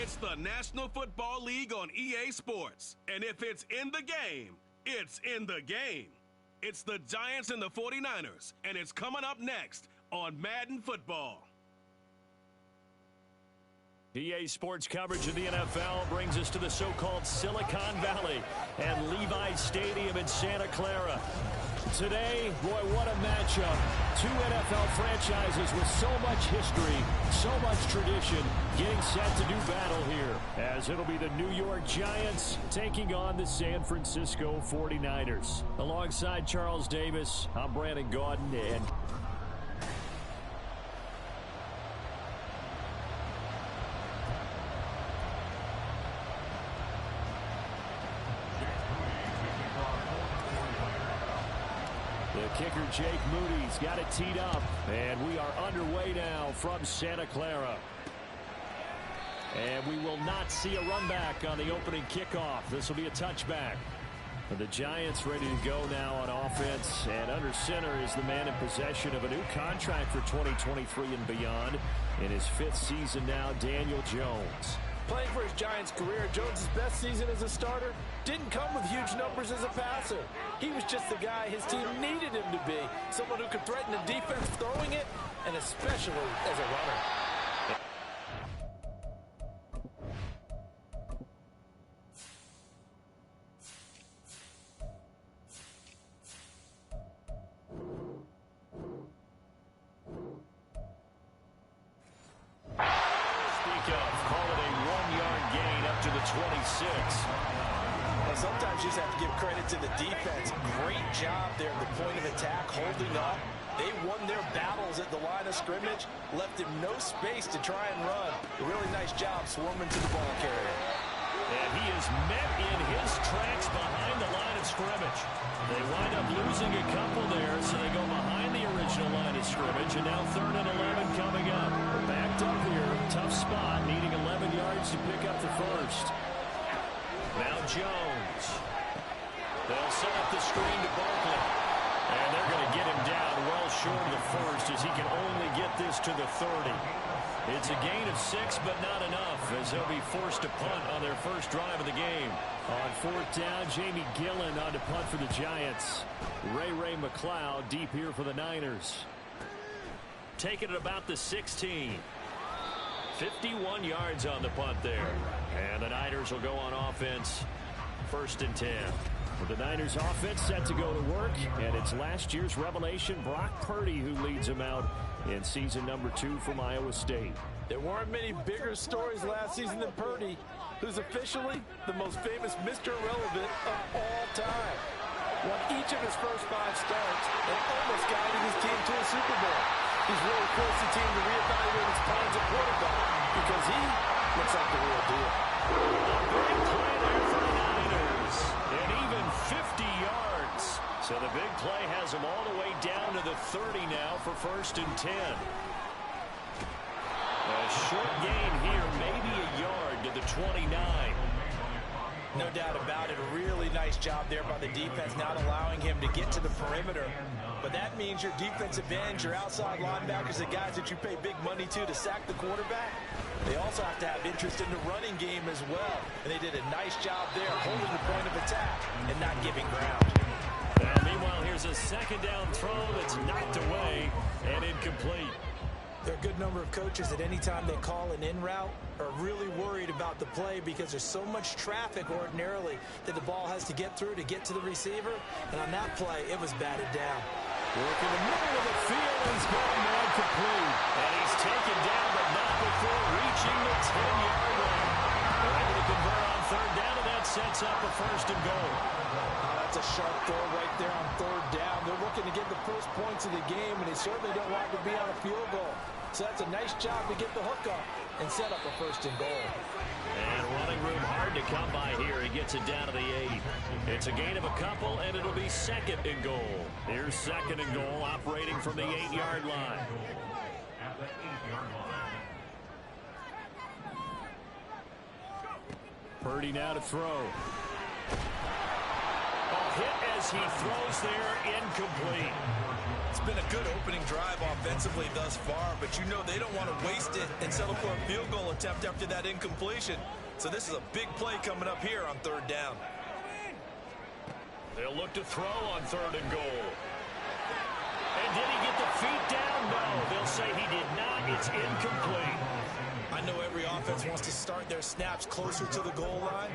It's the National Football League on EA Sports. And if it's in the game, it's in the game. It's the Giants and the 49ers, and it's coming up next on Madden Football. EA Sports coverage of the NFL brings us to the so-called Silicon Valley and Levi's Stadium in Santa Clara. Today, boy, what a matchup. Two NFL franchises with so much history, so much tradition, getting set to do battle here, as it'll be the New York Giants taking on the San Francisco 49ers. Alongside Charles Davis, I'm Brandon Gaudin, and kicker Jake Moody's got it teed up, and we are underway now from Santa Clara. And we will not see a run back on the opening kickoff. This will be a touchback. The Giants ready to go now on offense, and under center is the man in possession of a new contract for 2023 and beyond. In his fifth season now, Daniel Jones. Playing for his Giants career, Jones' best season as a starter didn't come with huge numbers as a passer. He was just the guy his team needed him to be, someone who could threaten the defense throwing it, and especially as a runner. Sometimes you just have to give credit to the defense. Great job there at the point of attack, holding up. They won their battles at the line of scrimmage, left him no space to try and run. A really nice job swarming to the ball carrier. And he is met in his tracks behind the line of scrimmage. They wind up losing a couple there, so they go behind the original line of scrimmage, and now 3rd and 11 coming up. We're backed up here, tough spot, needing 11 yards to pick up the first. Now Jones. They'll set up the screen to Barkley. And they're going to get him down well short of the first, as he can only get this to the 30. It's a gain of 6, but not enough, as they'll be forced to punt on their first drive of the game. On 4th down, Jamie Gillen on to punt for the Giants. Ray McLeod deep here for the Niners. Taking it about the 16. 51 yards on the punt there. And the Niners will go on offense. 1st and 10. With the Niners offense set to go to work, and it's last year's revelation, Brock Purdy, who leads them out in season number 2 from Iowa State. There weren't many bigger stories last season than Purdy, who's officially the most famous Mr. Irrelevant of all time. Won each of his first 5 starts and almost guided his team to a Super Bowl. He's really forced the team to reevaluate its plans at quarterback because he looks like the real deal. A big play there for the Niners, and even 50 yards. So the big play has them all the way down to the 30 now for 1st and 10. A short gain here, maybe a yard to the 29. No doubt about it. A really nice job there by the defense, not allowing him to get to the perimeter. But that means your defensive ends, your outside linebackers, the guys that you pay big money to sack the quarterback, they also have to have interest in the running game as well. And they did a nice job there holding the point of attack and not giving ground. Meanwhile, here's a 2nd down throw that's knocked away and incomplete. There are a good number of coaches that any time they call an in route are really worried about the play because there's so much traffic ordinarily that the ball has to get through to get to the receiver. And on that play, it was batted down. Work in the middle of the field, he's going man complete. And he's taken down, but not before reaching the 10-yard line. They're able to convert on 3rd down, and that sets up a 1st and goal. That's a sharp throw right there on 3rd down. They're looking to get the first points of the game, and they certainly don't want to be on a field goal. So that's a nice job to get the hook up and set up a 1st and goal. And running room hard to come by here. He gets it down to the 8. It's a gain of a couple, and it'll be 2nd and goal. Here's 2nd and goal, operating from the 8-yard line. Purdy now to throw. A hit as he throws there, incomplete. It's been a good opening drive offensively thus far, but you know they don't want to waste it and settle for a field goal attempt after that incompletion. So this is a big play coming up here on third down. They'll look to throw on third and goal. And did he get the feet down? No, they'll say he did not. It's incomplete. I know every offense wants to start their snaps closer to the goal line,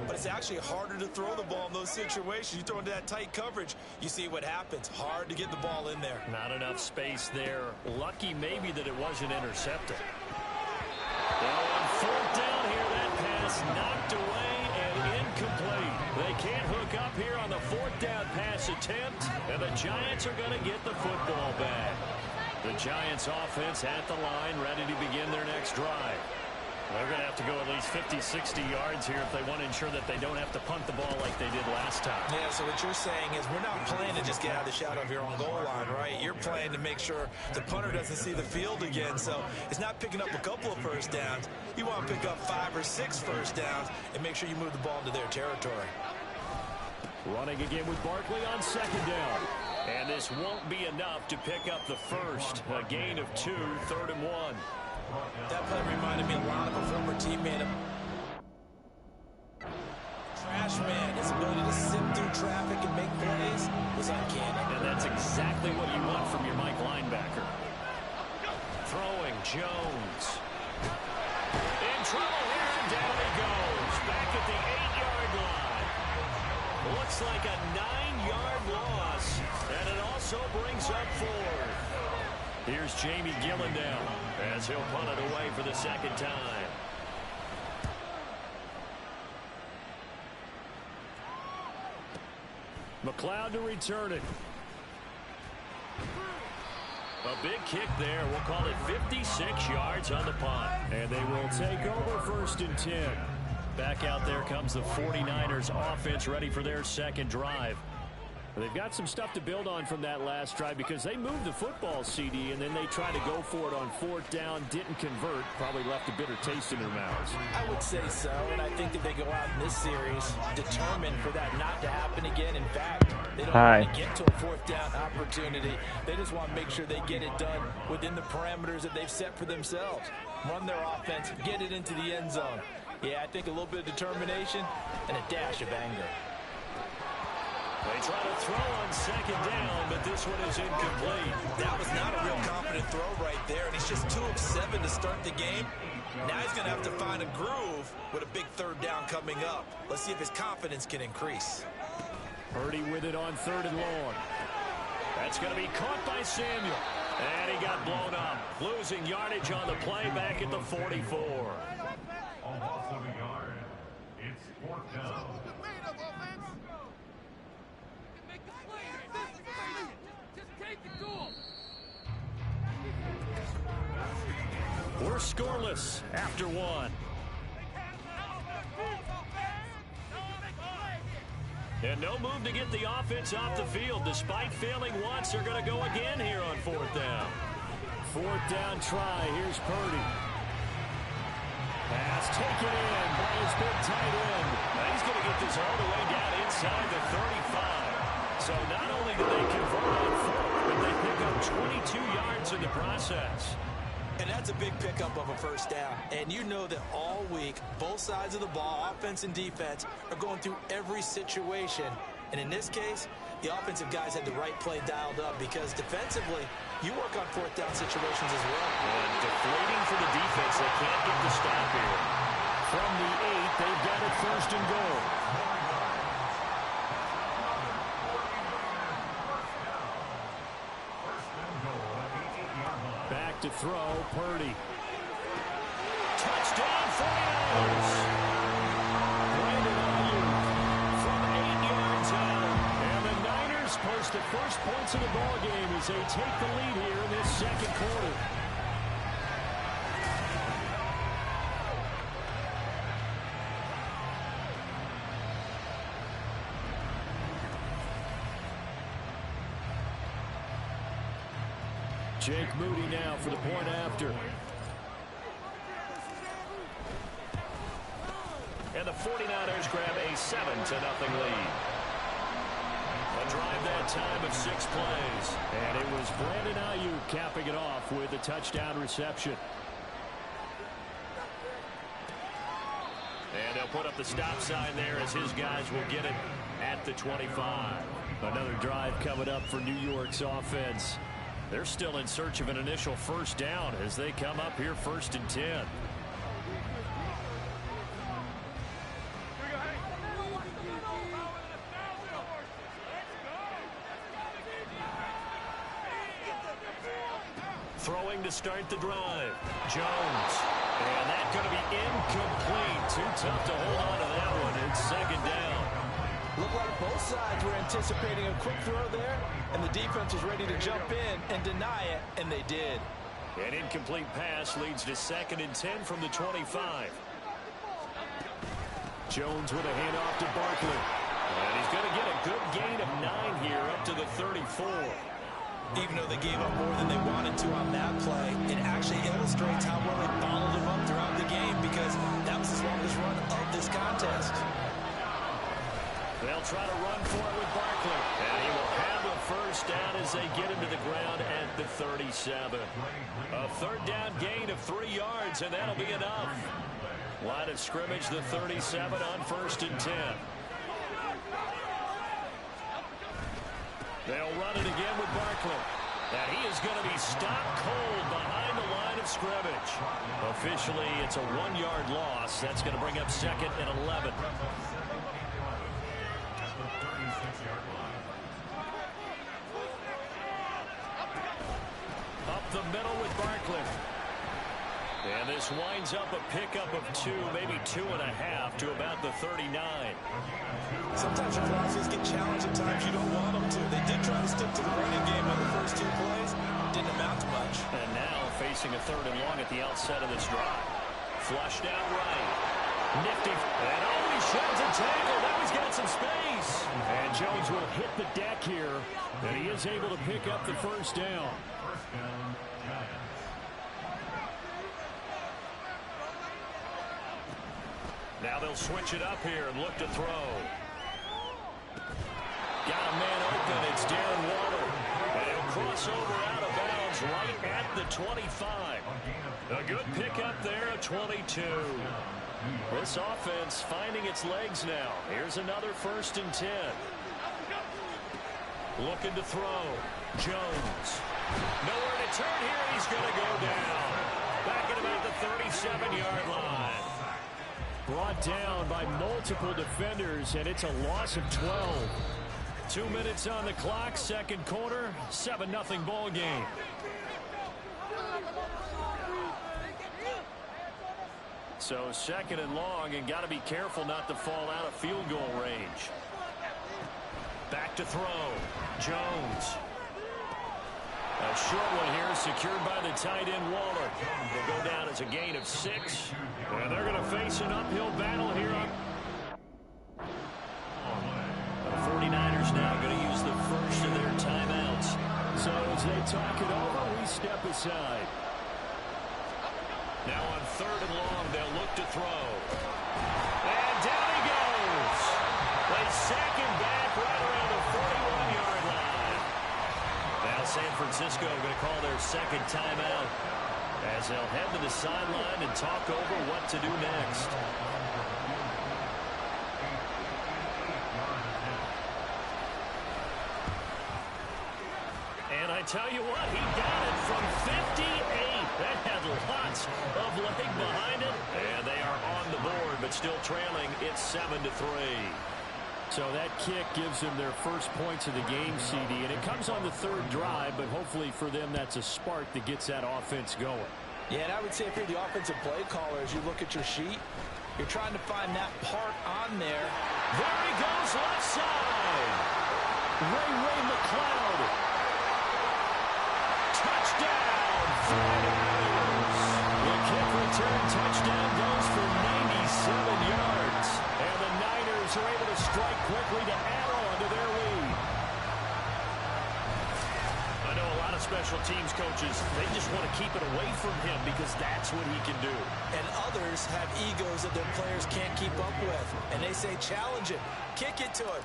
but it's actually harder to throw the ball in those situations. You throw into that tight coverage, you see what happens. Hard to get the ball in there. Not enough space there. Lucky maybe that it wasn't intercepted. Now on fourth down here, that pass knocked away and incomplete. They can't hook up here on the fourth down pass attempt, and the Giants are going to get the football back. The Giants offense at the line, ready to begin their next drive. They're going to have to go at least 50, 60 yards here if they want to ensure that they don't have to punt the ball like they did last time. Yeah, so what you're saying is we're not playing to just get out of the shadow of your own goal line, right? You're playing to make sure the punter doesn't see the field again. So it's not picking up a couple of first downs. You want to pick up 5 or 6 first downs and make sure you move the ball into their territory. Running again with Barkley on second down. And this won't be enough to pick up the first. A gain of 2, third and 1. That play reminded me a lot of a former teammate. Trash man, his ability to sit through traffic and make plays was uncanny. And that's exactly what you want from your Mike linebacker. Throwing Jones. In trouble here, and down he goes. Back at the 8-yard line. Looks like a 9-yard loss. And it also brings up 4. Here's Jamie Gillendown as he'll punt it away for the second time. McLeod to return it. A big kick there. We'll call it 56 yards on the punt. And they will take over first and 10. Back out there comes the 49ers offense ready for their second drive. They've got some stuff to build on from that last drive because they moved the football, CD, and then they tried to go for it on fourth down, didn't convert, probably left a bitter taste in their mouths. I would say so, and I think that they go out in this series determined for that not to happen again. In fact, they don't want to get to a fourth down opportunity. They just want to make sure they get it done within the parameters that they've set for themselves. Run their offense, get it into the end zone. Yeah, I think a little bit of determination and a dash of anger. They try to throw on second down, but this one is incomplete. That was not a real confident throw right there, and he's just 2 of 7 to start the game. Now he's going to have to find a groove with a big third down coming up. Let's see if his confidence can increase. Purdy with it on third and long. That's going to be caught by Samuel. And he got blown up. Losing yardage on the play back at the 44. Almost a yard. It's fourth down. We're scoreless after 1. And no move to get the offense off the field. Despite failing once, they're going to go again here on fourth down. Fourth down try. Here's Purdy. Pass taken in by his big tight end. Now he's going to get this all the way down inside the 35. So not only do they convert on fourth, but they pick up 22 yards in the process. And that's a big pickup of a first down. And you know that all week, both sides of the ball, offense and defense, are going through every situation. And in this case, the offensive guys had the right play dialed up because defensively, you work on fourth down situations as well. And deflating for the defense. They can't get the stop here. From the 8, they've got it first and goal. Back to throw, Purdy. Touchdown, 49ers. Brandon Ayuk from 8 yards out. And the Niners post the first points of the ball game as they take the lead here in this second quarter. Jake Moody now for the point after. And the 49ers grab a 7-0 lead. A drive that time of 6 plays. And it was Brandon Ayuk capping it off with a touchdown reception. And they'll put up the stop sign there as his guys will get it at the 25. Another drive coming up for New York's offense. They're still in search of an initial first down as they come up here 1st and 10. Throwing to start the drive. Jones. And that's going to be incomplete. Too tough to hold on to that one. It's 2nd down. Looked like both sides were anticipating a quick throw there, and the defense was ready to jump in and deny it, and they did. An incomplete pass leads to 2nd and 10 from the 25. Jones with a handoff to Barkley. And he's going to get a good gain of 9 here up to the 34. Even though they gave up more than they wanted to on that play, it actually illustrates how well they followed him up throughout the game because that was his longest run of this contest. They'll try to run for it with Barkley. And he will have the first down as they get him to the ground at the 37. A 3rd down gain of 3 yards, and that'll be enough. Line of scrimmage, the 37 on 1st and 10. They'll run it again with Barkley. And he is going to be stopped cold behind the line of scrimmage. Officially, it's a 1-yard loss. That's going to bring up 2nd and 11. Up the middle with Barkley. And this winds up a pickup of 2, maybe 2.5 to about the 39. Sometimes your crosses get challenged at times you don't want them to. They did try to stick to the running game on the first 2 plays. Didn't amount to much. And now facing a 3rd and long at the outset of this drive. Flushed out right. Nifty. And he sheds a tackle. Now he's got some space. And Jones will hit the deck here. And he is able to pick up the first down. Now they'll switch it up here and look to throw. Got a man open. It's Darren Waller. And he'll cross over out of bounds right at the 25. A good pickup there at 22. This offense finding its legs now. Here's another 1st and 10. Looking to throw. Jones. Nowhere to turn here. He's going to go down. Back at about the 37-yard line. Brought down by multiple defenders, and it's a loss of 12. 2 minutes on the clock, 2nd quarter, 7-0 ball game. So 2nd and long, and got to be careful not to fall out of field goal range. Back to throw. Jones. A short one here, secured by the tight end Waller. Will go down as a gain of 6. And they're going to face an uphill battle here. The 49ers now going to use the first of their timeouts. So as they talk it over, we step aside. Now on 3rd and long, they'll look to throw. And down he goes. They sack him back right around the 41-yard line. Now San Francisco going to call their 2nd timeout as they'll head to the sideline and talk over what to do next. And I tell you what, he got it from 58. That had lots of leg behind it. And they are on the board, but still trailing. It's 7-3. So that kick gives them their first points of the game, CD. And it comes on the 3rd drive, but hopefully for them that's a spark that gets that offense going. Yeah, and I would say if you're the offensive play caller, as you look at your sheet, you're trying to find that part on there. There he goes, left side. Ray McLeod. Touchdown, 49ers. The kick return touchdown goes for 97 yards. And the Niners are able to strike quickly to add on to their lead. I know a lot of special teams coaches, they just want to keep it away from him because that's what he can do. And others have egos that their players can't keep up with. And they say, challenge him, kick it to him.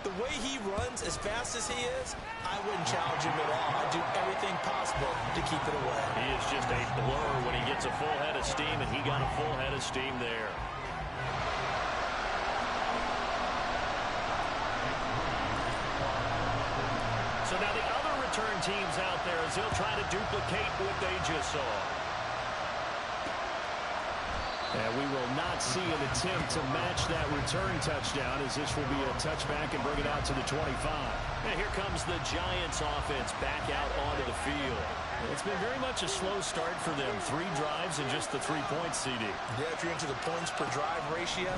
the way he runs, as fast as he is, I wouldn't challenge him at all. I'd do everything possible to keep it away. He is just a blur when he gets a full head of steam, and he got a full head of steam there. So now the other return teams out there as they'll try to duplicate what they just saw. And we will not see an attempt to match that return touchdown, as this will be a touchback and bring it out to the 25. And here comes the Giants offense back out onto the field. It's been very much a slow start for them. 3 drives and just the 3 points, CD. Yeah, if you're into the points per drive ratio,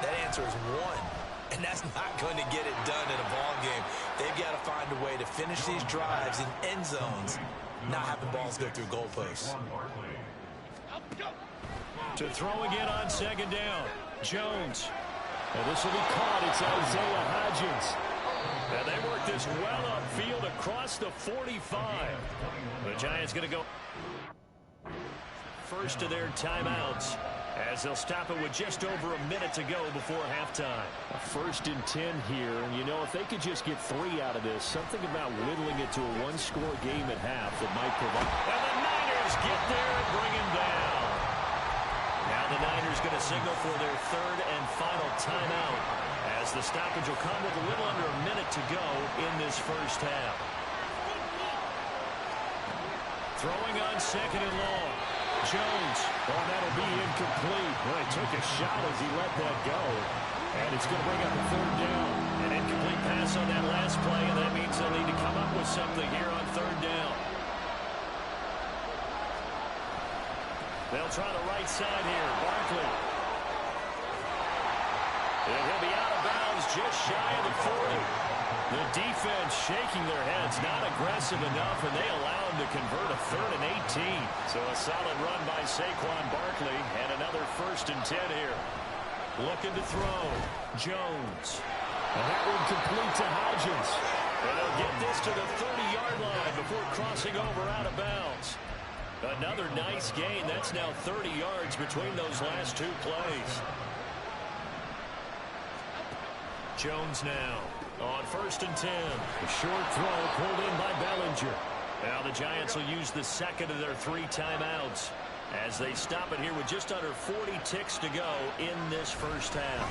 that answer is 1. And that's not going to get it done in a ball game. They've got to find a way to finish these drives in end zones, not having balls go through goalposts. To throw again on second down. Jones. And this will be caught. It's Isaiah Hodgins. And they work this well upfield across the 45. The Giants going to go first of their timeouts, as they'll stop it with just over a minute to go before halftime. A 1st and 10 here, and you know, if they could just get 3 out of this, something about whittling it to a 1-score game at half that might provide. And the Niners get there and bring him down. Now the Niners going to signal for their 3rd and final timeout, as the stoppage will come with a little under a minute to go in this first half. Throwing on second and long. Jones. Oh, that'll be incomplete. Well, he took a shot as he let that go. And it's going to bring up a 3rd down. An incomplete pass on that last play, and that means they'll need to come up with something here on 3rd down. They'll try the right side here. Barkley. And he'll be out of bounds just shy of the 40. The defense shaking their heads, not aggressive enough, and they allow him to convert a 3rd and 18. So a solid run by Saquon Barkley, and another 1st and 10 here. Looking to throw. Jones. And that one complete to Hodgins. And they'll get this to the 30-yard line before crossing over out of bounds. Another nice gain. That's now 30 yards between those last 2 plays. Jones now on 1st and 10. A short throw pulled in by Bellinger. Now the Giants will use the 2nd of their 3 timeouts as they stop it here with just under 40 ticks to go in this first half.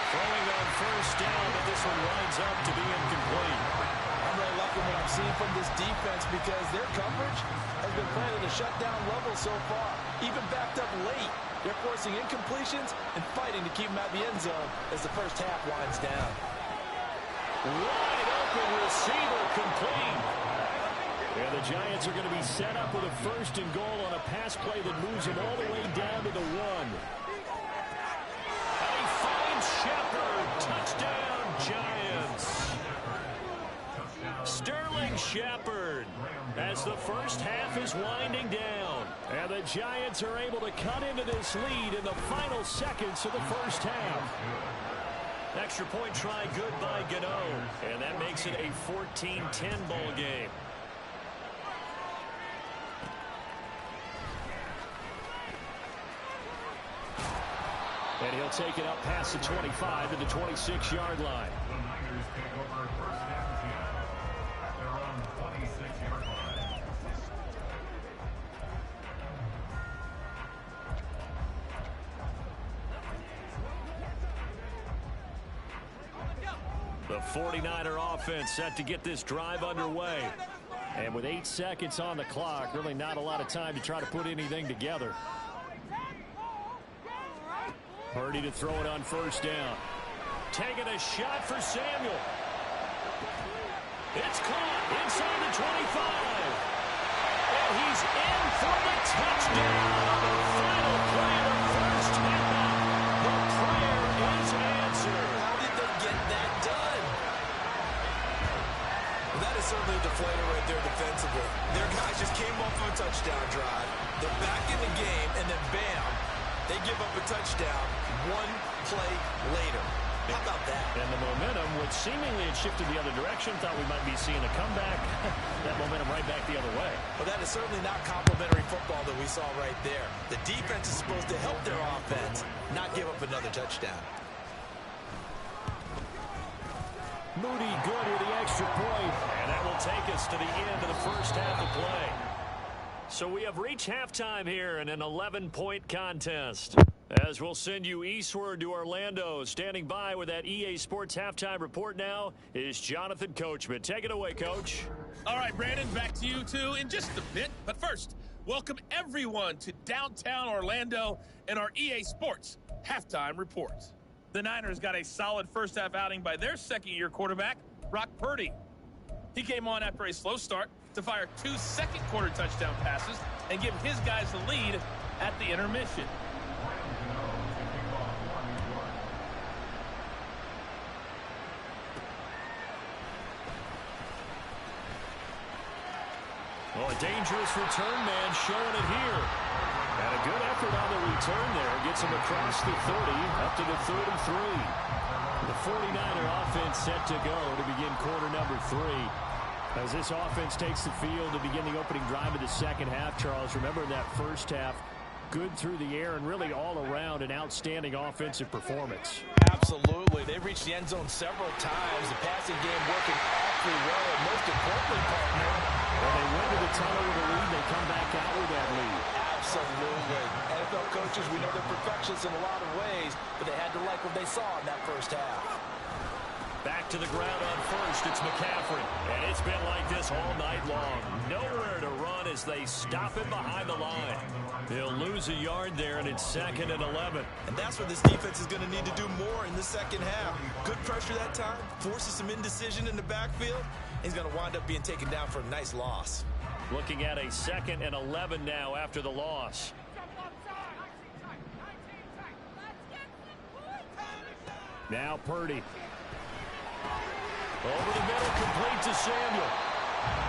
Throwing on 1st down, but this one winds up to be incomplete. I'm really liking what I'm seeing from this defense, because their coverage has been playing at a shutdown level so far. Even backed up late, they're forcing incompletions and fighting to keep them out of the end zone as the first half winds down. Wide open receiver, complete. And the Giants are going to be set up with a 1st and goal on a pass play that moves them all the way down to the 1. And he finds Shepard. Touchdown, Giants. Sterling Shepard, as the first half is winding down. And the Giants are able to cut into this lead in the final seconds of the first half. Extra point try good by Gano. And that makes it a 14-10 ball game. And he'll take it up past the 25 to the 26-yard line. The Niners take over 1st and 10 at their own 26-yard line. The 49er offense set to get this drive underway. And with 8 seconds on the clock, really not a lot of time to try to put anything together. Purdy to throw it on 1st down. Taking a shot for Samuel. It's caught inside the 25. And he's in for the touchdown on the final play of the first half. The prayer is answered. How did they get that done? Well, that is certainly a deflator right there defensively. Their guys just came off of a touchdown drive. They're back in the game, and then bam, they give up a touchdown 1 play later. How about that? And the momentum, which seemingly had shifted the other direction, thought we might be seeing a comeback. That momentum right back the other way. Well, that is certainly not complimentary football that we saw right there. The defense is supposed to help their offense, not give up another touchdown. Moody good with the extra point. And that will take us to the end of the first half of play. So we have reached halftime here in an 11-point contest. As we'll send you eastward to Orlando, standing by with that EA Sports halftime report now is Jonathan Coachman. Take it away, Coach. All right, Brandon, back to you two in just a bit. But first, welcome everyone to downtown Orlando and our EA Sports halftime report. The Niners got a solid first-half outing by their second-year quarterback, Brock Purdy. He came on after a slow start to fire 2 second-quarter touchdown passes and give his guys the lead at the intermission. Well, a dangerous return man showing it here. And a good effort on the return there. Gets him across the 30, up to the 33. The 49er offense set to go to begin quarter number 3. As this offense takes the field to begin the opening drive of the second half, Charles, remember that first half, good through the air and really all around an outstanding offensive performance. Absolutely. They reached the end zone several times. The passing game working awfully well. And most importantly, partner, when they went to the tunnel with a lead, they come back out with that lead. Absolutely. NFL coaches, we know they're perfectionists in a lot of ways, but they had to like what they saw in that first half. Back to the ground on first, it's McCaffrey. And it's been like this all night long. Nowhere to run as they stop him behind the line. They'll lose a yard there, and it's 2nd and 11. And that's what this defense is going to need to do more in the second half. Good pressure that time, forces some indecision in the backfield. He's going to wind up being taken down for a nice loss. Looking at a 2nd and 11 now after the loss. Now Purdy. Over the middle, complete to Samuel.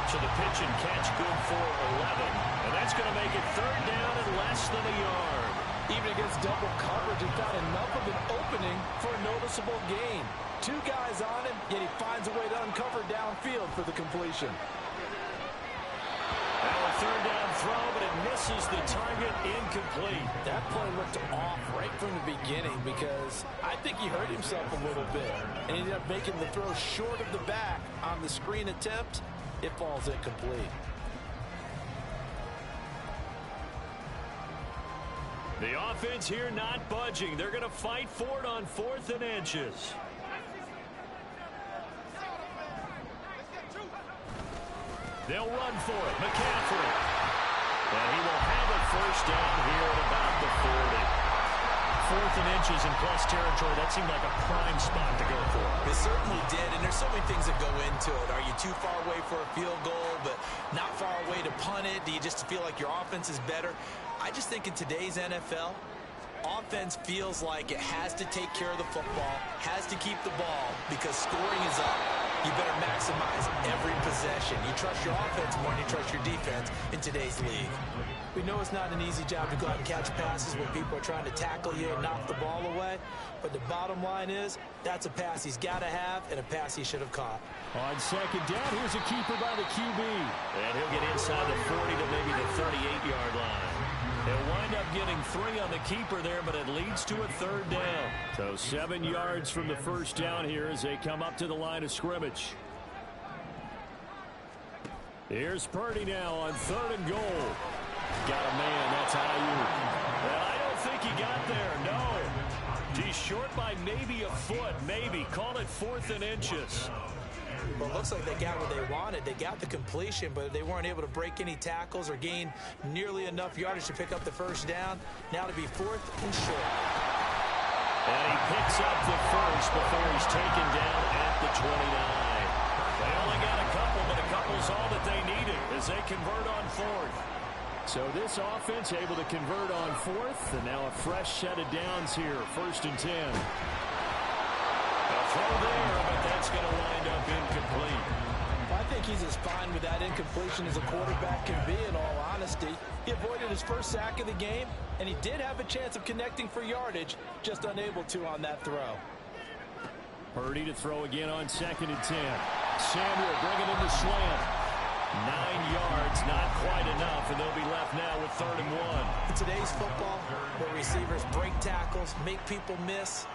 So the pitch and catch good for 11. And that's going to make it 3rd down and less than a yard. Even against double coverage, he found enough of an opening for a noticeable gain. 2 guys on him, yet he finds a way to uncover downfield for the completion. Now a 3rd down throw, but it misses the target, incomplete. That play looked off right from the beginning because I think he hurt himself a little bit. And he ended up making the throw short of the back on the screen attempt. It falls incomplete. The offense here not budging. They're going to fight for it on 4th and inches. They'll run for it. McCaffrey. And he will have a 1st down here at about the 40. 4th and inches in plus territory. That seemed like a prime spot to go for. It certainly did, and there's so many things that go into it. Are you too far away for a field goal, but not far away to punt it? Do you just feel like your offense is better? I just think in today's NFL, offense feels like it has to take care of the football, has to keep the ball, because scoring is up. You better maximize every possession. You trust your offense more than you trust your defense in today's league. We know it's not an easy job to go out and catch passes when people are trying to tackle you and knock the ball away. But the bottom line is, that's a pass he's got to have and a pass he should have caught. On 2nd down, here's a keeper by the QB. And he'll get inside the 40 to maybe the 38-yard line. They'll wind up getting 3 on the keeper there, but it leads to a 3rd down. So 7 yards from the 1st down here as they come up to the line of scrimmage. Here's Purdy now on 3rd and goal. Got a man, that's Ayuk. Well, I don't think he got there, no. He's short by maybe a foot, maybe. Call it 4th and inches. Well, it looks like they got what they wanted. They got the completion, but they weren't able to break any tackles or gain nearly enough yardage to pick up the 1st down. Now to be 4th and short. And he picks up the 1st before he's taken down at the 29. They only got a couple, but a couple's all that they needed as they convert on 4th. So this offense able to convert on 4th, and now a fresh set of downs here, 1st and 10. A throw there, but that's going to wind up incomplete. I think he's as fine with that incompletion as a quarterback can be, in all honesty. He avoided his 1st sack of the game, and he did have a chance of connecting for yardage, just unable to on that throw. Purdy to throw again on 2nd and 10. Samuel bringing in the slant. 9 yards, not quite enough, and they'll be left now with 3rd and 1. In today's football, where receivers break tackles, make people miss,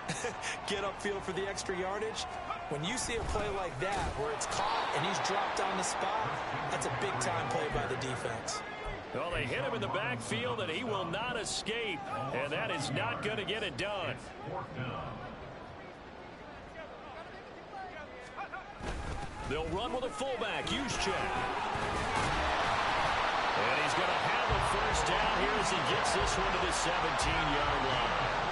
get upfield for the extra yardage, When you see a play like that where it's caught and he's dropped on the spot, that's a big-time play by the defense. Well, they hit him in the backfield, and he will not escape, and that is not going to get it done. They'll run with a fullback. Use check. And he's going to have a first down here as he gets this one to the 17-yard line.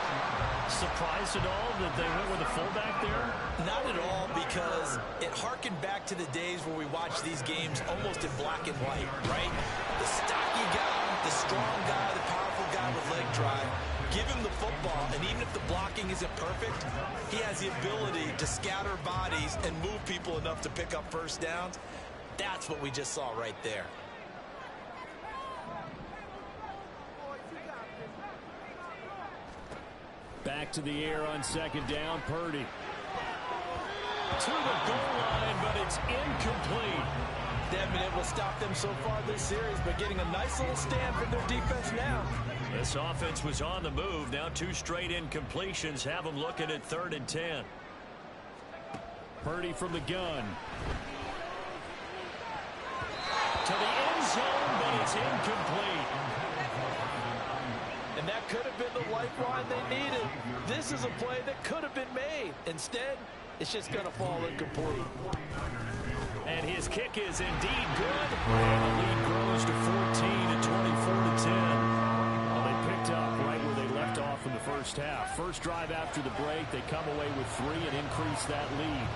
Surprised at all that they went with a fullback there? Not at all, because it harkened back to the days where we watched these games almost in black and white, right? The stocky guy, the strong guy, the powerful guy with leg drive. Give him the football, and even if the blocking isn't perfect, he has the ability to scatter bodies and move people enough to pick up first downs. That's what we just saw right there. Back to the air on second down, Purdy. To the goal line, but it's incomplete. They haven't been able to stop them so far this series, but getting a nice little stand from their defense now. This offense was on the move. Now 2 straight incompletions have them looking at 3rd and 10. Purdy from the gun. To the end zone, but it's incomplete. And that could have been the lifeline they needed. This is a play that could have been made. Instead, it's just going to fall incomplete. And his kick is indeed good. And the lead grows to 14 at 24-10. Well, they picked up right where they left off in the first half. First drive after the break, they come away with 3 and increase that lead.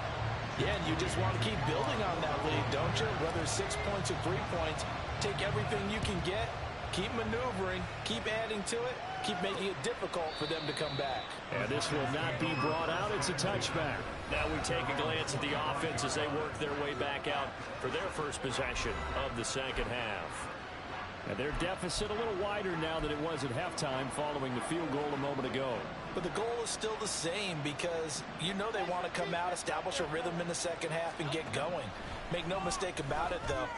Yeah, and you just want to keep building on that lead, don't you? Whether it's 6 points or 3 points, take everything you can get. Keep maneuvering, keep adding to it, keep making it difficult for them to come back. And this will not be brought out. It's a touchback. Now we take a glance at the offense as they work their way back out for their first possession of the second half. And their deficit a little wider now than it was at halftime following the field goal a moment ago. But the goal is still the same because you know they want to come out, establish a rhythm in the second half, and get going. Make no mistake about it, though.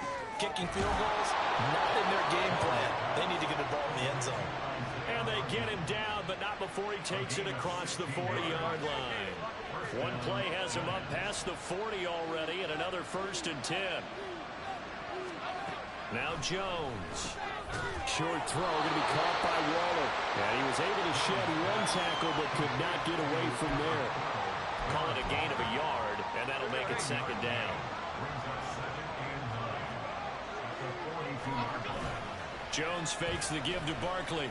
Kicking field goals, not in their game plan. They need to get the ball in the end zone. And they get him down, but not before he takes it across the 40-yard line. One play has him up past the 40 already, and another 1st and 10. Now Jones. Short throw going to be caught by Waller. And he was able to shed 1 tackle, but could not get away from there. Call it a gain of a yard, and that'll make it 2nd down. Jones fakes the give to Barkley.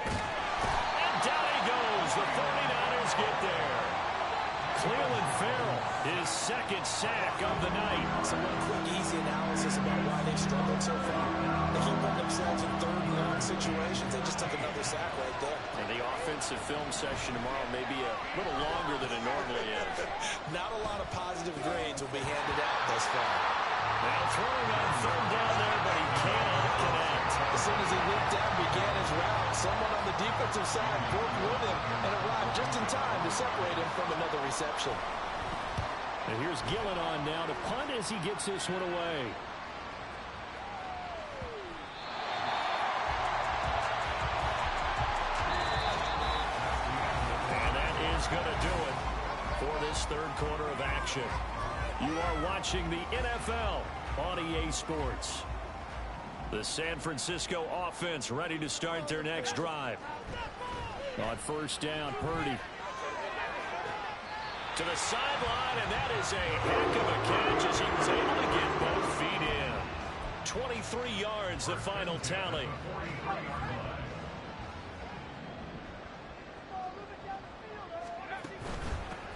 And down he goes. The 49ers get there. Cleveland Farrell, his 2nd sack of the night. So one quick, easy analysis about why they've struggled so far. They keep putting themselves in 3rd and long situations. They just took another sack right there. And the offensive film session tomorrow may be a little longer than it normally is. Not a lot of positive grades will be handed out thus far. Now throwing on 3rd down there, but he cannot connect. As soon as he leaped down, began his route, someone on the defensive side broke with him and arrived just in time to separate him from another reception. And here's Gillen on now to punt as he gets this one away. And that is going to do it for this 3rd quarter of action. You are watching the NFL on EA Sports. The San Francisco offense ready to start their next drive. On 1st down, Purdy. To the sideline, and that is a heck of a catch as he was able to get both feet in. 23 yards, the final tally.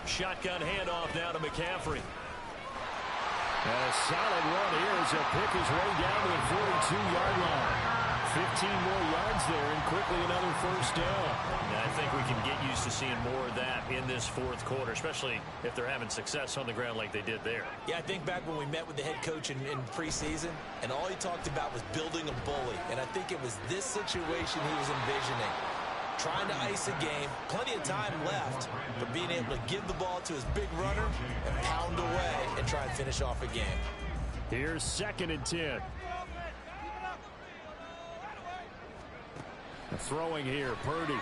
Shotgun handoff now to McCaffrey. And a solid run here as he'll pick his way down to the 42-yard line. 15 more yards there and quickly another 1st down. And I think we can get used to seeing more of that in this 4th quarter, especially if they're having success on the ground like they did there. Yeah, I think back when we met with the head coach in preseason, and all he talked about was building a bully. And I think it was this situation he was envisioning. Trying to ice a game, plenty of time left, but being able to give the ball to his big runner and pound away and try and finish off a game. Here's 2nd and 10. Throwing here, Purdy.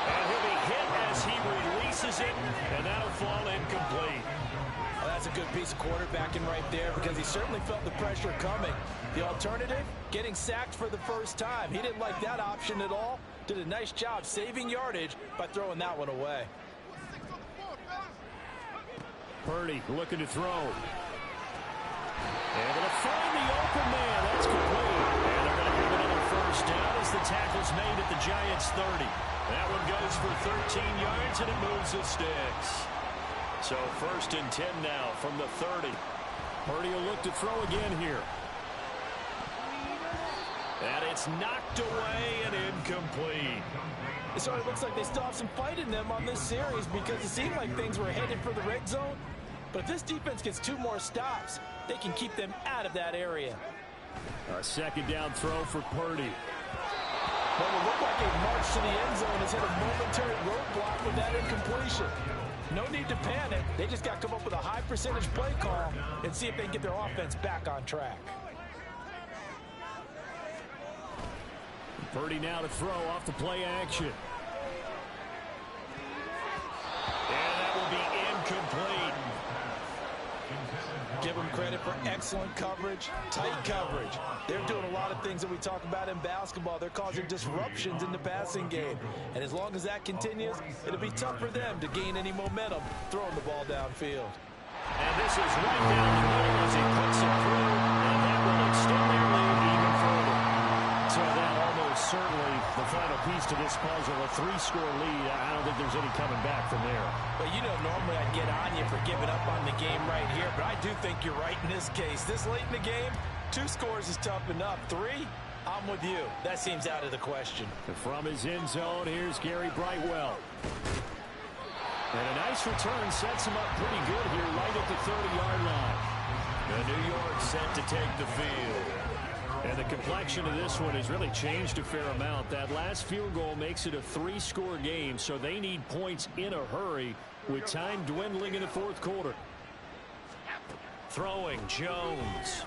And he'll be hit as he releases it, and that'll fall incomplete. Well, that's a good piece of quarterbacking right there because he certainly felt the pressure coming. The alternative, getting sacked for the first time. He didn't like that option at all. Did a nice job saving yardage by throwing that one away. Purdy looking to throw. Able to find the open man. That's complete. And they're going to have another first down as the tackle's made at the Giants' 30. That one goes for 13 yards, and it moves the sticks. So 1st and 10 now from the 30. Purdy will look to throw again here. And it's knocked away and incomplete. It sort of looks like they still have some fight in them on this series because it seemed like things were headed for the red zone. But if this defense gets 2 more stops, they can keep them out of that area. A 2nd down throw for Purdy. Well, it looked like a march to the end zone has hit a momentary roadblock with that incompletion. No need to panic. They just got to come up with a high percentage play call and see if they can get their offense back on track. Purdy now to throw off the play action. And that will be incomplete. Give them credit for excellent coverage, tight coverage. They're doing a lot of things that we talk about in basketball. They're causing disruptions in the passing game. And as long as that continues, it'll be tough for them to gain any momentum throwing the ball downfield. And this is right down the middle as he puts it through. And that will extend their lead even further. So that almost certainly the final piece to this puzzle, a 3-score lead. I don't think there's any coming back from there. Well, you know, normally I'd get on you for giving up on the game right here, but I do think you're right in this case. This late in the game, 2 scores is tough enough. 3, I'm with you. That seems out of the question. From his end zone, here's Gary Brightwell. And a nice return sets him up pretty good here right at the 30-yard line. The New York set to take the field. And the complexion of this one has really changed a fair amount. That last field goal makes it a 3-score game, so they need points in a hurry with time dwindling in the 4th quarter. Throwing, Jones.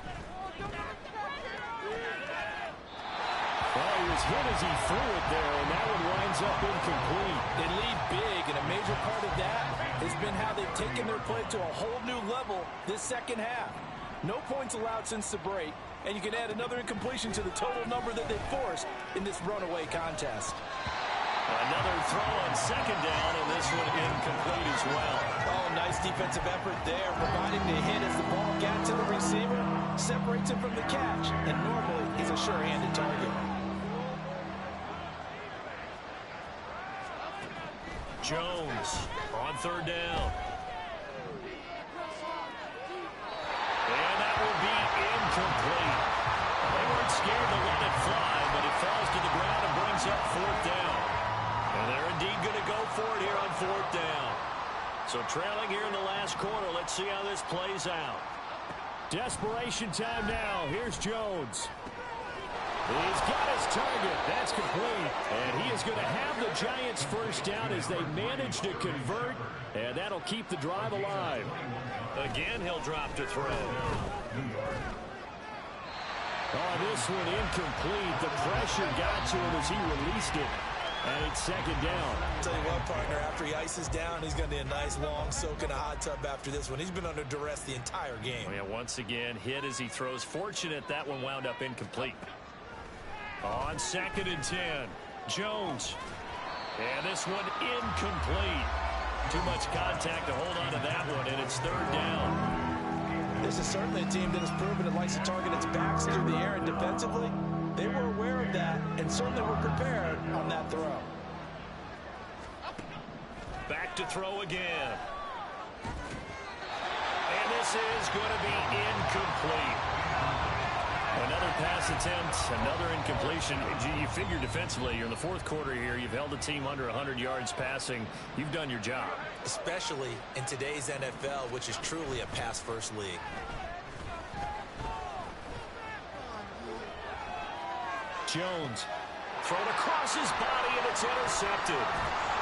Well, he was hit as he threw it there, and that one winds up incomplete. They lead big, and a major part of that has been how they've taken their play to a whole new level this second half. No points allowed since the break, and you can add another incompletion to the total number that they forced in this runaway contest. Another throw on 2nd down, and this one incomplete as well. Oh, nice defensive effort there, providing the hit as the ball got to the receiver, separates him from the catch, and normally he's a sure-handed target. Jones on 3rd down. And that will be incomplete. They weren't scared to let it fly, but it falls to the ground and brings up 4th down. And they're indeed going to go for it here on 4th down. So trailing here in the last quarter, let's see how this plays out. Desperation time now. Here's Jones. He's got his target. That's complete. And he is going to have the Giants first down as they manage to convert. And that'll keep the drive alive. Again, he'll drop to throw. Oh, this one incomplete. The pressure got to him as he released it. And it's 2nd down. Tell you what, partner, after he ices down, he's going to need a nice long soak in a hot tub after this one. He's been under duress the entire game. Oh, yeah, once again, hit as he throws. Fortunate that one wound up incomplete. On 2nd and 10, Jones. And this one incomplete. Too much contact to hold on to that one, and it's 3rd down. This is certainly a team that has proven it likes to target its backs through the air, and defensively, they were aware of that and certainly were prepared on that throw. Back to throw again. And this is going to be incomplete. Another pass attempt, another incompletion. You figure defensively, you're in the 4th quarter here. You've held the team under 100 yards passing. You've done your job. Especially in today's NFL, which is truly a pass-first league. Jones thrown across his body, and it's intercepted.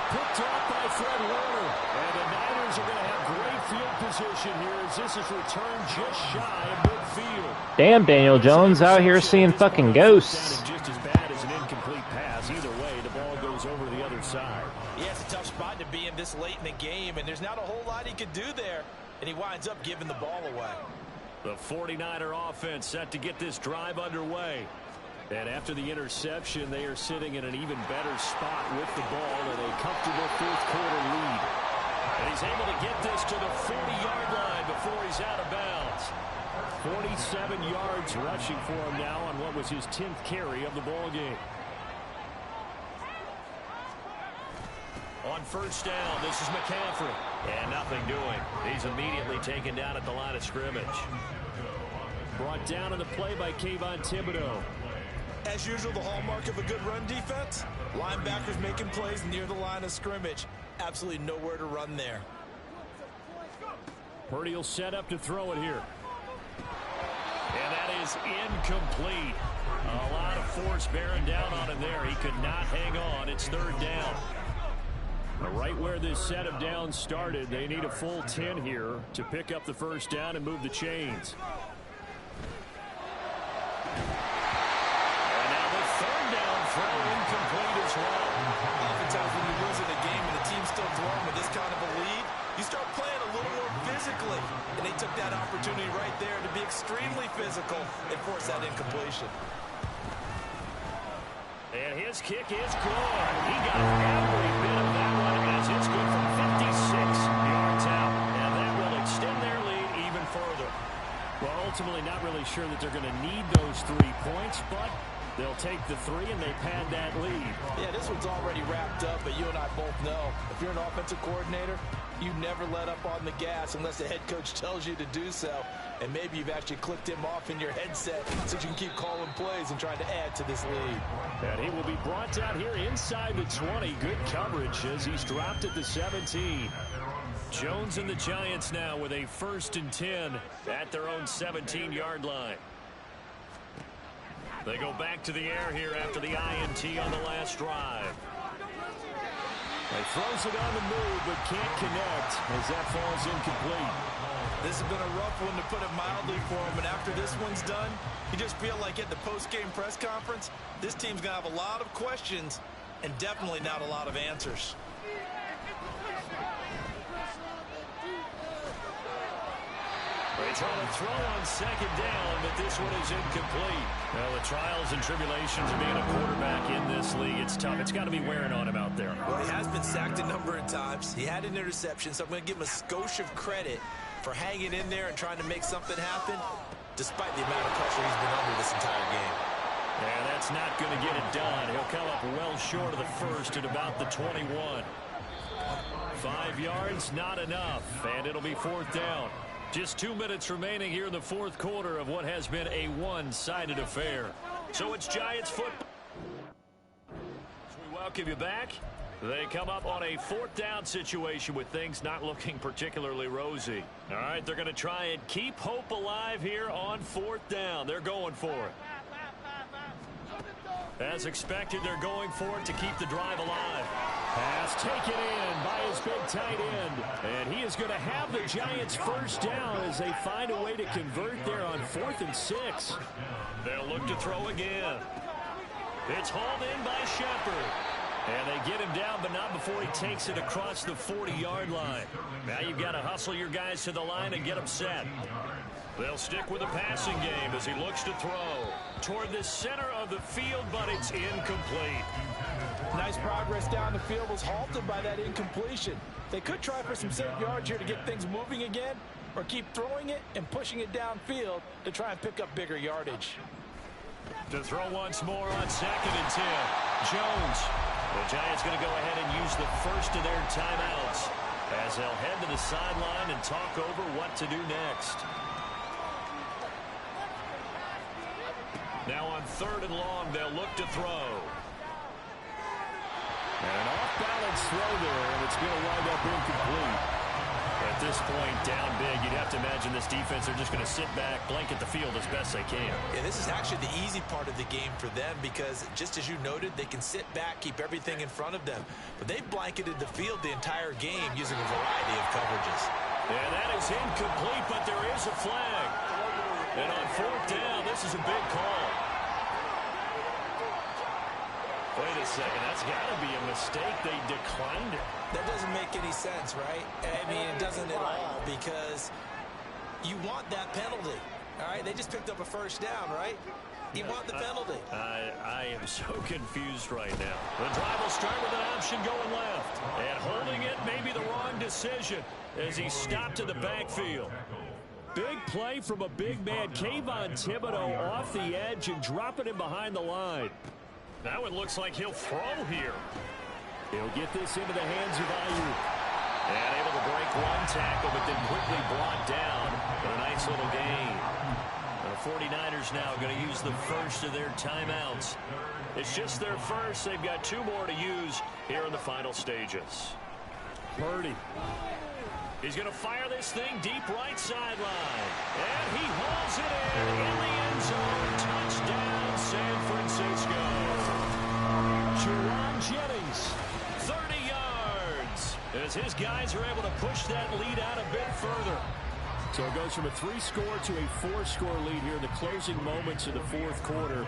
Picked off by Fred Warner. And the Niners are going to have great field position here as this is returned just shy of midfield. Damn, Daniel Jones out here seeing fucking ghosts. Just as bad as an incomplete pass. Either way, the ball goes over the other side. Yeah, it's a tough spot to be this late in the game, and there's not a whole lot he could do there, and he winds up giving the ball away. The 49er offense set to get this drive underway. And after the interception, they are sitting in an even better spot with the ball and a comfortable fourth-quarter lead. And he's able to get this to the 40-yard line before he's out of bounds. 47 yards rushing for him now on what was his 10th carry of the ball game. On first down, this is McCaffrey. And nothing doing. He's immediately taken down at the line of scrimmage. Brought down on the play by Kayvon Thibodeau. As usual, the hallmark of a good run defense, linebackers making plays near the line of scrimmage. Absolutely nowhere to run there. Purdy will set up to throw it here. And that is incomplete. A lot of force bearing down on him there. He could not hang on. It's third down. Right where this set of downs started, they need a full 10 here to pick up the first down and move the chains. And now the third down throw incomplete as well. Oftentimes when you're losing a game and the team's still throwing with this kind of a lead, you start playing a little more physically. And they took that opportunity right there to be extremely physical and force that incompletion. And his kick is good. He got every bit of that one as it's good from 56 yards out. And that will extend their lead even further. Well, ultimately not really sure that they're going to need those 3 points, but they'll take the 3 and they pad that lead. Yeah, this one's already wrapped up, but you and I both know if you're an offensive coordinator, you never let up on the gas unless the head coach tells you to do so. And maybe you've actually clicked him off in your headset so you can keep calling plays and trying to add to this lead. And he will be brought down here inside the 20. Good coverage as he's dropped at the 17. Jones and the Giants now with a 1st and 10 at their own 17-yard line. They go back to the air here after the INT on the last drive. He throws it on the move but can't connect as that falls incomplete. This has been a rough one to put it mildly for him, and after this one's done, you just feel like at the post-game press conference, this team's going to have a lot of questions and definitely not a lot of answers. They try to throw on second down, but this one is incomplete. Well, the trials and tribulations of being a quarterback in this league, it's tough. It's got to be wearing on him out there. Well, he has been sacked a number of times. He had an interception, so I'm going to give him a skosh of credit for hanging in there and trying to make something happen, despite the amount of pressure he's been under this entire game. And that's not going to get it done. He'll come up well short of the first at about the 21. 5 yards, not enough, and it'll be 4th down. Just 2 minutes remaining here in the 4th quarter of what has been a one-sided affair. So it's Giants football. We welcome you back. They come up on a 4th down situation with things not looking particularly rosy. All right, they're going to try and keep hope alive here on 4th down. They're going for it. As expected, they're going for it to keep the drive alive. Pass taken in by his big tight end. And he is going to have the Giants first down as they find a way to convert there on 4th and 6. They'll look to throw again. It's hauled in by Shepard. And they get him down, but not before he takes it across the 40-yard line. Now you've got to hustle your guys to the line and get them set. They'll stick with the passing game as he looks to throw toward the center of the field, but it's incomplete. Nice progress down the field was halted by that incompletion. They could try for some safe yards here to get things moving again, or keep throwing it and pushing it downfield to try and pick up bigger yardage. To throw once more on 2nd and 10. Jones. The Giants going to go ahead and use the first of their timeouts as they'll head to the sideline and talk over what to do next. Now on 3rd and long, they'll look to throw. And an off-balance throw there, and it's going to wind up incomplete. At this point, down big, you'd have to imagine this defense are just going to sit back, blanket the field as best they can. Yeah, this is actually the easy part of the game for them because, just as you noted, they can sit back, keep everything in front of them. But they've blanketed the field the entire game using a variety of coverages. Yeah, that is incomplete, but there is a flag. And on 4th down, this is a big call. Wait a second. That's got to be a mistake. They declined it. That doesn't make any sense, right? I mean, it doesn't at all, because you want that penalty. All right, they just picked up a first down, right? You want the penalty. I am so confused right now. The drive will start with an option going left. And holding it may be the wrong decision as he stopped in the backfield. Big play from a big man. Kayvon Thibodeau off the edge and dropping him behind the line. Now it looks like he'll throw here. He'll get this into the hands of Ayuk. And able to break one tackle, but then quickly brought down. But a nice little gain. The 49ers now going to use the first of their timeouts. It's just their first. They've got 2 more to use here in the final stages. Purdy. He's going to fire this thing deep right sideline. And he hauls it in the end zone. Touchdown, San Francisco. Jerron Jennings, 30 yards. As his guys are able to push that lead out a bit further. So it goes from a 3-score to a 4-score lead here in the closing moments of the fourth quarter.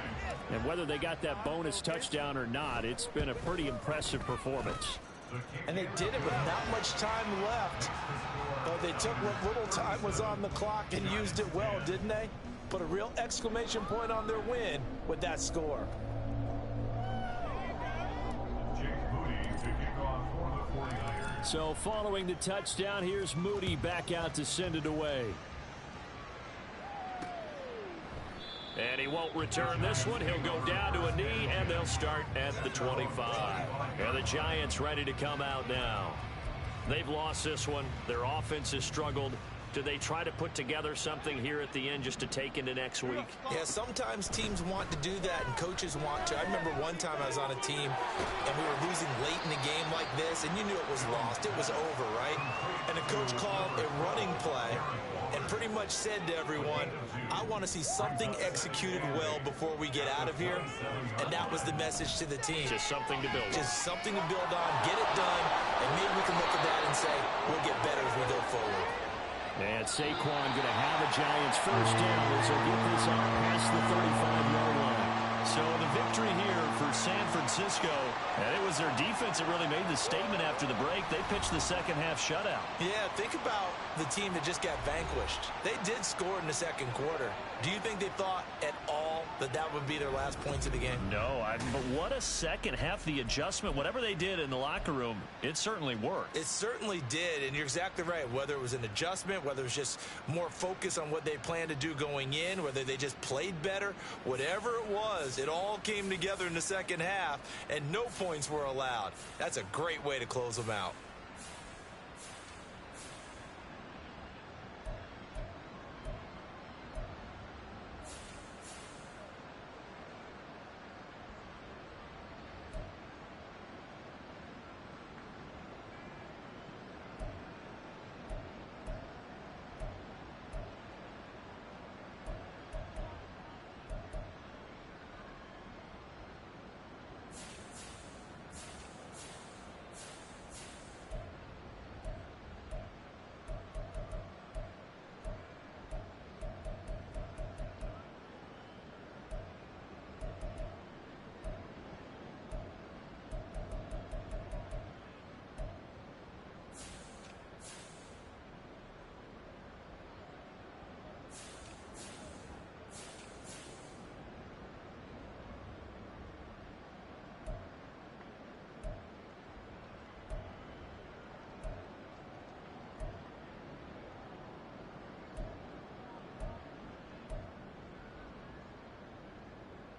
And whether they got that bonus touchdown or not, it's been a pretty impressive performance. And they did it with not much time left. But they took what little time was on the clock and used it well, didn't they? Put a real exclamation point on their win with that score. So following the touchdown, here's Moody back out to send it away. And he won't return this one. He'll go down to a knee, and they'll start at the 25. And the Giants ready to come out now. They've lost this one. Their offense has struggled. Do they try to put together something here at the end just to take into next week? Yeah, sometimes teams want to do that and coaches want to. I remember one time I was on a team and we were losing late in the game like this, and you knew it was lost. It was over, right? And the coach called a running play and pretty much said to everyone, I want to see something executed well before we get out of here. And that was the message to the team. Just something to build on. Just something to build on, get it done, and maybe we can look at that and say, we'll get better as we go forward. And Saquon going to have a Giants first down as he'll get this out past the 35-yard line. So the victory here for San Francisco, and it was their defense that really made the statement after the break. They pitched the second half shutout. Yeah, think about the team that just got vanquished. They did score in the second quarter. Do you think they thought at all that that would be their last points of the game? No, but what a second half. The adjustment, whatever they did in the locker room, it certainly worked. It certainly did, and you're exactly right. Whether it was an adjustment, whether it was just more focus on what they planned to do going in, whether they just played better, whatever it was, it all came together in the second half, and no points were allowed. That's a great way to close them out.